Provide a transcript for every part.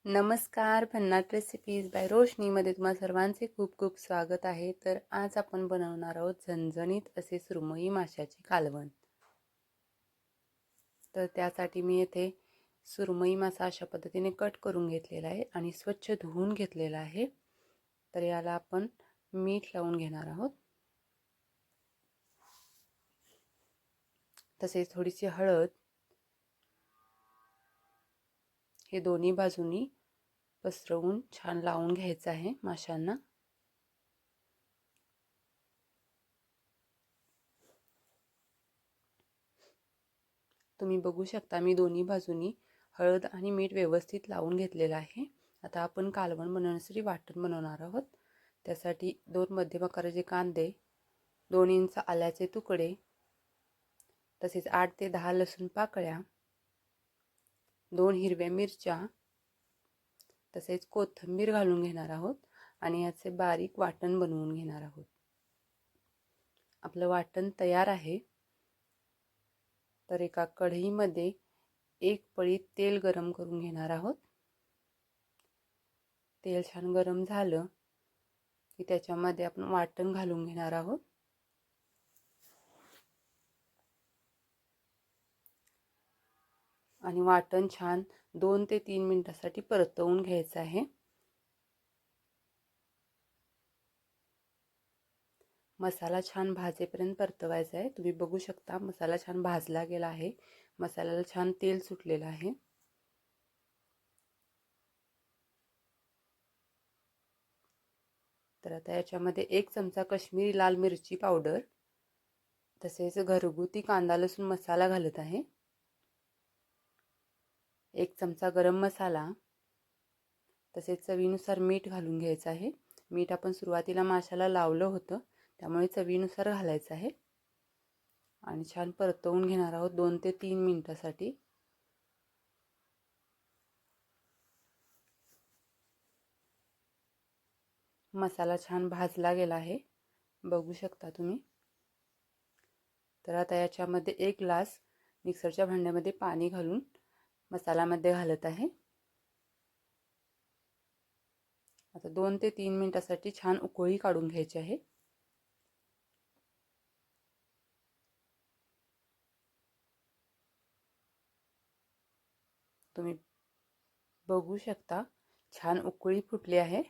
नमस्कार, भन्नाट recipes bye रोशनीमध्ये तुम्हा सर्वांचे खूप खूप स्वागत आहे. तर आज आपण बनवणार आहोत झणझणीत असे सुरमई माशाचे कालवण. तर त्यासाठी मी येथे सुरमई मासा अशा पद्धतीने कट करून घेतलेला आहे आणि स्वच्छ धुवून घेतलेला आहे. तर याला आपण मीठ लावून घेणार आहोत, तसेच थोडीशी हळद. हे दोन्ही बाजूनी पसरवून छान लावून घ्यायचं आहे माशांना. तुम्ही बघू शकता मी दोन्ही बाजूनी हळद आणि मीठ व्यवस्थित लावून घेतलेलं आहे. आता आपण कालवण बनवण्यासाठी वाटण बनवणार आहोत. त्यासाठी 2 मध्यम आकाराचे कांदे, 2 इंच आल्याचे तुकडे, तसेच 8 ते 10 लसूण पाकळ्या, 2 हिरव्या मिरच्या, तसेच कोथिंबीर घालून घेणार आहोत आणि याचे बारीक वाटण बनवून घेणार आहोत. आपलं वाटण तयार आहे. तर एका कढईमध्ये 1 पळी तेल गरम करून घेणार आहोत. तेल छान गरम झालं की त्याच्यामध्ये आपण वाटण घालून घेणार आहोत. आणि वाटण छान 2 ते 3 मिनिटासाठी परतवून घ्यायचं आहे. मसाला छान भाजेपर्यंत परतवायचा आहे. तुम्ही बघू शकता मसाला छान भाजला गेला आहे. मसाल्याला छान तेल सुटलेलं आहे. तर आता याच्यामध्ये 1 चमचा काश्मीरी लाल मिरची पावडर, तसेच घरगुती कांदा लसूण मसाला घालत आहे. 1 चमचा गरम मसाला, तसेच चवीनुसार मीठ घालून घ्यायचं आहे. मीठ आपण सुरुवातीला माशाला लावलं होतं, त्यामुळे चवीनुसार घालायचं आहे. आणि छान परतवून घेणार आहोत 2 ते 3 मिनिटासाठी. मसाला छान भाजला गेला आहे, बघू शकता तुम्ही. तर आता याच्यामध्ये 1 ग्लास मिक्सरच्या भांड्यामध्ये पाणी घालून मसाल्यामध्ये घालत आहे. आता 2 ते 3 मिनिटासाठी छान उकळी काढून घ्यायची आहे. तुम्ही बघू शकता छान उकळी फुटली आहे.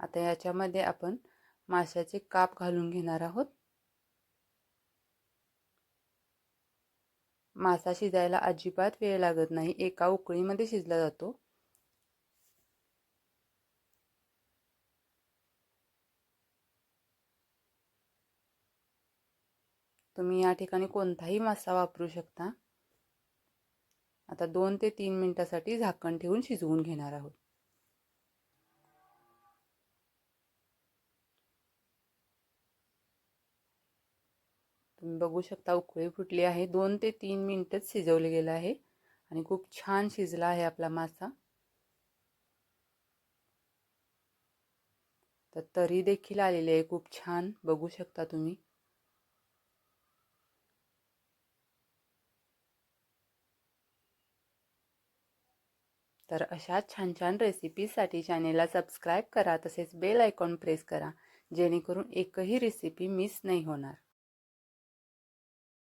आता याच्यामध्ये आपण माशाचे काप घालून घेणार आहोत. मासा शिजायला अजिबात वेळ लागत नाही, एका उकळीमध्ये शिजला जातो. तुम्ही या ठिकाणी कोणताही मासा वापरू शकता. आता 2 ते 3 मिनिटासाठी झाकण ठेवून शिजवून घेणार आहोत. तुम्ही बघू शकता उकळी फुटली आहे. 2 ते 3 मिनिटच शिजवले गेलं आहे आणि खूप छान शिजला आहे आपला मासा. तर तरी देखील आलेली आहे खूप छान, बघू शकता तुम्ही. तर अशाच छान छान रेसिपीजसाठी चॅनेलला सबस्क्राईब करा, तसेच बेल आयकॉन प्रेस करा, जेणेकरून एकही रेसिपी मिस नाही होणार.